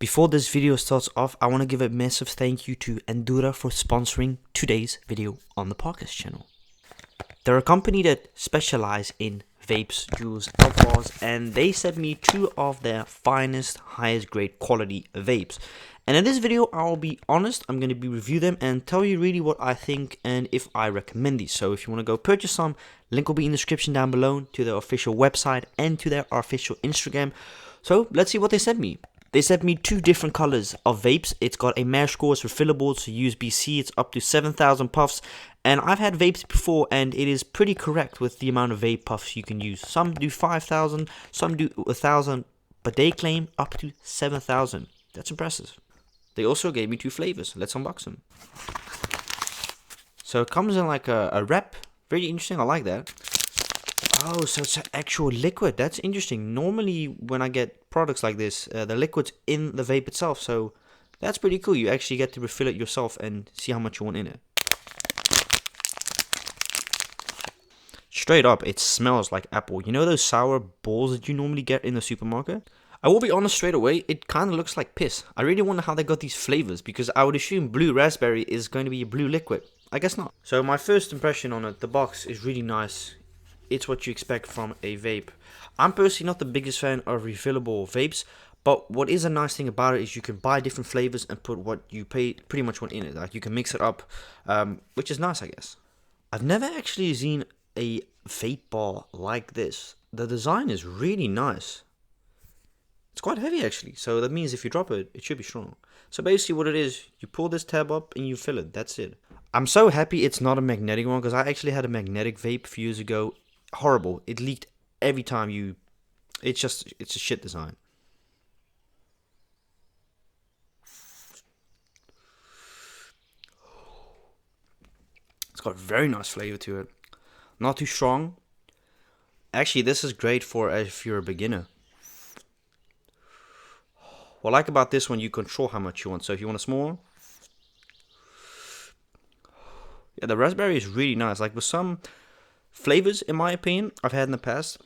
Before this video starts off, I want to give a massive thank you to Endura for sponsoring today's video on the podcast channel. They're a company that specialize in vapes, jewels, alcohols, and they sent me two of their finest, highest grade quality vapes. And in this video, I'll be honest, I'm going to be review them and tell you really what I think and if I recommend these. So if you want to go purchase some, link will be in the description down below to their official website and to their official Instagram. So let's see what they sent me. They sent me two different colors of vapes. It's got a mash core, it's refillable, it's USB-C, it's up to 7,000 puffs. And I've had vapes before and it is pretty correct with the amount of vape puffs you can use. Some do 5,000, some do 1,000, but they claim up to 7,000. That's impressive. They also gave me two flavors. Let's unbox them. So it comes in like a wrap. Very interesting, I like that. Oh, so it's an actual liquid. That's interesting. Normally, when I get products like this, the liquid's in the vape itself. So that's pretty cool. You actually get to refill it yourself and see how much you want in it. Straight up, it smells like apple. You know those sour balls that you normally get in the supermarket? I will be honest straight away, it kind of looks like piss. I really wonder how they got these flavors because I would assume blue raspberry is going to be a blue liquid. I guess not. So my first impression on it, the box is really nice. It's what you expect from a vape. I'm personally not the biggest fan of refillable vapes, but what is a nice thing about it is you can buy different flavors and put what you pretty much want in it. Like you can mix it up, which is nice, I guess. I've never actually seen a vape bar like this. The design is really nice. It's quite heavy actually, so that means if you drop it, it should be strong. So basically what it is, you pull this tab up and you fill it, that's it. I'm so happy it's not a magnetic one because I actually had a magnetic vape a few years ago. Horrible. It leaked every time you... It's a shit design. It's got a very nice flavor to it. Not too strong. Actually, this is great for if you're a beginner. What I like about this one, you control how much you want. So if you want a small one... Yeah, the raspberry is really nice. Like with some flavors, in my opinion, I've had in the past,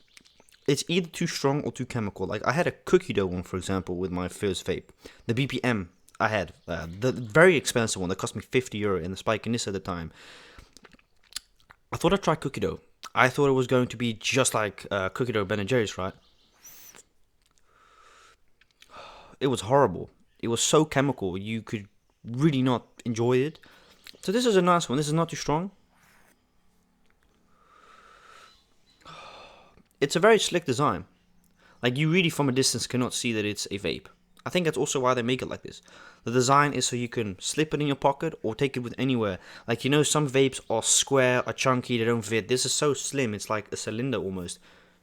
it's either too strong or too chemical. Like I had a cookie dough one, for example, with my first vape. The BPM I had, the very expensive one that cost me €50 in the Spike and this at the time. I thought I'd try cookie dough. I thought it was going to be just like cookie dough Ben & Jerry's, right? It was horrible. It was so chemical, you could really not enjoy it. So this is a nice one. This is not too strong. It's a very slick design. Like you really from a distance cannot see that it's a vape. I think that's also why they make it like this. The design is so you can slip it in your pocket or take it with anywhere. Like you know some vapes are square, are chunky, they don't fit. This is so slim, it's like a cylinder almost.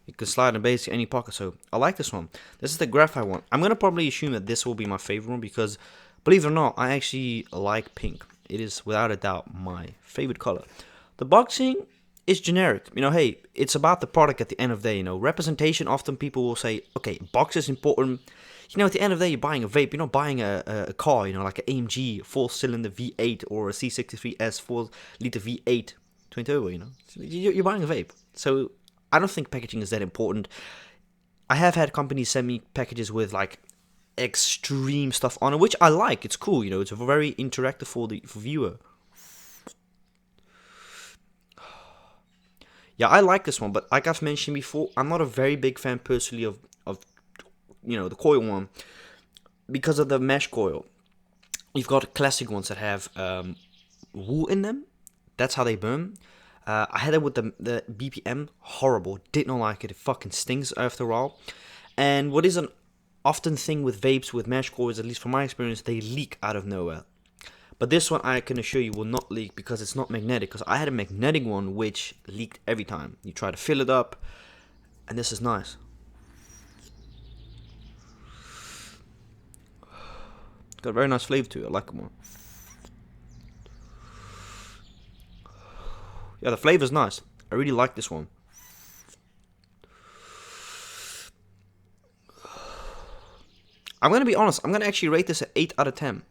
You can slide in basically any pocket, so I like this one. This is the Graphite one. I'm going to probably assume that this will be my favorite one because, believe it or not, I actually like pink. It is without a doubt my favorite color. The boxing is generic. You know, hey, it's about the product at the end of the day. You know, representation, often people will say, okay, box is important. You know, at the end of the day, you're buying a vape. You're not buying a car, you know, like an AMG 4-cylinder V8 or a C63S 4-liter V8 twin turbo, you know. You're buying a vape. So I don't think packaging is that important. I have had companies send me packages with like extreme stuff on it, which I like. It's cool, you know. It's very interactive for the viewer. Yeah, I like this one, but like I've mentioned before, I'm not a very big fan personally of you know, the coil one because of the mesh coil. You've got classic ones that have wool in them. That's how they burn. I had it with the BPM. Horrible. Did not like it. It fucking stings after a while. And what is an often thing with vapes, with mesh coils, at least from my experience, they leak out of nowhere. But this one I can assure you will not leak because it's not magnetic. Because I had a magnetic one which leaked every time. You try to fill it up, and this is nice. Got a very nice flavor to it. I like it more. Yeah, the flavor's nice. I really like this one. I'm going to be honest. I'm going to actually rate this at 8 out of 10.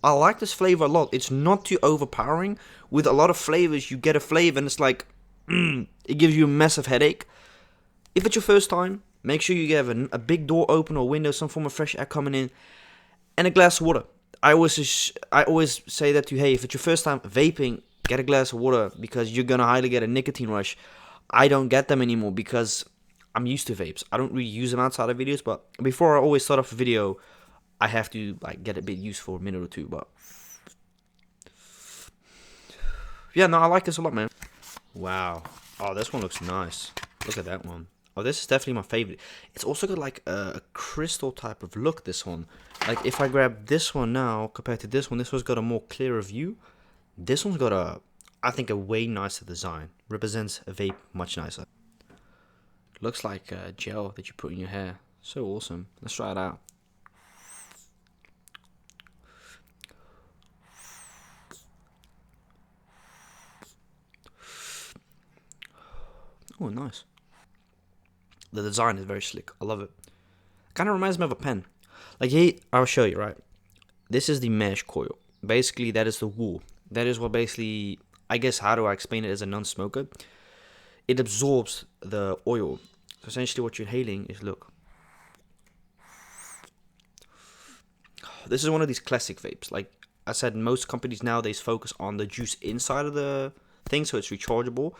I like this flavor a lot. It's not too overpowering. With a lot of flavors, you get a flavor and it's like, it gives you a massive headache. If it's your first time, make sure you have a big door open or window, some form of fresh air coming in. and a glass of water. I always say that to you, hey, if it's your first time vaping, get a glass of water because you're gonna highly get a nicotine rush. I don't get them anymore because I'm used to vapes. I don't really use them outside of videos, but before I always start off a video, I have to like get a bit used for a minute or two. But yeah, no, I like this a lot, man. Wow. Oh, this one looks nice. Look at that one. Oh, this is definitely my favorite. It's also got like a crystal type of look, this one. Like if I grab this one now compared to this one's got a more clearer view. This one's got I think a way nicer design. Represents a vape much nicer. Looks like a gel that you put in your hair. So awesome. Let's try it out. Oh, nice. The design is very slick. I love it. Kind of reminds me of a pen. Like, hey, I'll show you, right? This is the mesh coil. Basically, that is the wool. That is what basically, I guess, how do I explain it as a non-smoker? It absorbs the oil. So essentially what you're inhaling is, look. This is one of these classic vapes. Like I said, most companies nowadays focus on the juice inside of the thing, so it's rechargeable.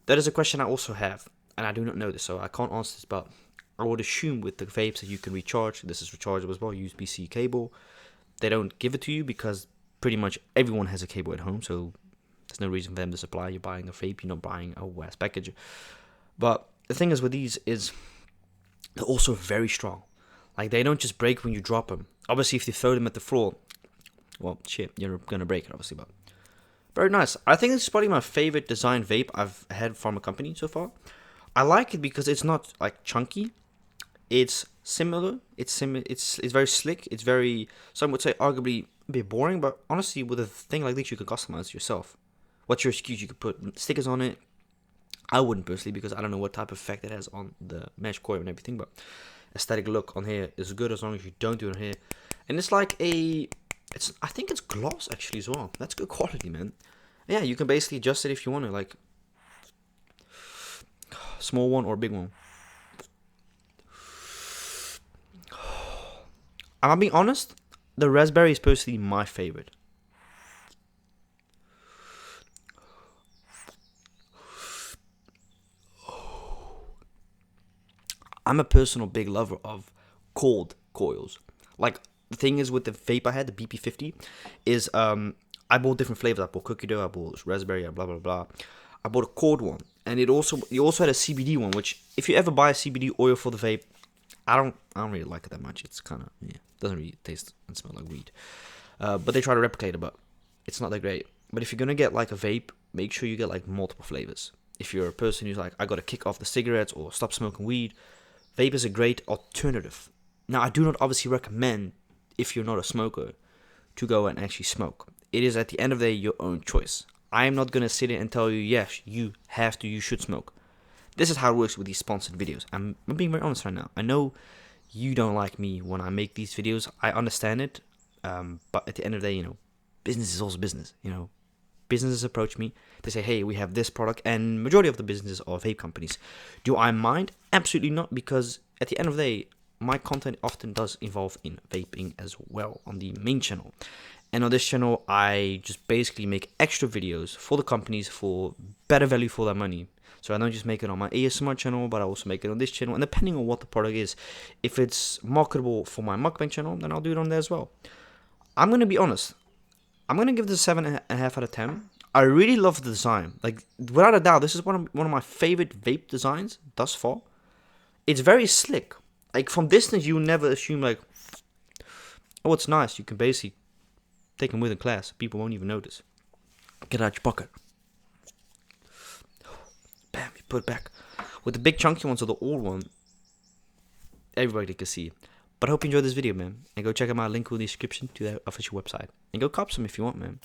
That is a question I also have, and I do not know this, so I can't answer this, but I would assume with the vapes that you can recharge. This is rechargeable as well, USB-C cable. They don't give it to you because pretty much everyone has a cable at home, so there's no reason for them to supply. You're buying a vape, you're not buying a WAS package. But the thing is with these is they're also very strong. Like, they don't just break when you drop them. Obviously, if you throw them at the floor, well, shit, you're gonna break it, obviously, but very nice. I think this is probably my favorite design vape I've had from a company so far. I like it because it's not like chunky. It's similar. It's very slick. It's very, some would say arguably a bit boring, but honestly, with a thing like this, you can customize it yourself. What's your excuse? You could put stickers on it. I wouldn't personally because I don't know what type of effect it has on the mesh coil and everything, but aesthetic look on here is good as long as you don't do it on here. And it's like I think it's gloss actually as well. That's good quality, man. Yeah, you can basically adjust it if you want to, like small one or big one. I'm being honest, the raspberry is personally my favorite. I'm a personal big lover of cold coils. Like, the thing is with the vape I had, the BP50, is I bought different flavors. I bought cookie dough, I bought raspberry, blah blah blah. I bought a cold one, and you also had a CBD one. Which, if you ever buy a CBD oil for the vape, I don't really like it that much. It's kind of, yeah, doesn't really taste and smell like weed. But they try to replicate it, but it's not that great. But if you're gonna get like a vape, make sure you get like multiple flavors. If you're a person who's like, I gotta kick off the cigarettes or stop smoking weed, vape is a great alternative. Now, I do not obviously recommend, if you're not a smoker, to go and actually smoke. It is, at the end of the day, your own choice. I am not going to sit here and tell you, yes, you should smoke. This is how it works with these sponsored videos. I'm being very honest right now. I know you don't like me when I make these videos. I understand it. But at the end of the day, business is also business. Businesses approach me. They say, hey, we have this product. And majority of the businesses are vape companies. Do I mind? Absolutely not. Because at the end of the day, my content often does involve in vaping as well on the main channel. And on this channel, I just basically make extra videos for the companies for better value for their money. So I don't just make it on my ASMR channel, but I also make it on this channel. And depending on what the product is, if it's marketable for my mukbang channel, then I'll do it on there as well. I'm going to be honest. I'm going to give this a 7.5 out of 10. I really love the design. Like, without a doubt, this is one of my favorite vape designs thus far. It's very slick. Like, from distance, you never assume, like, oh, it's nice. You can basically take them with in class. People won't even notice. Get out your pocket. Bam, you put it back. With the big chunky ones or the old one, everybody can see. But I hope you enjoyed this video, man. And go check out my link in the description to the official website. And go cop some if you want, man.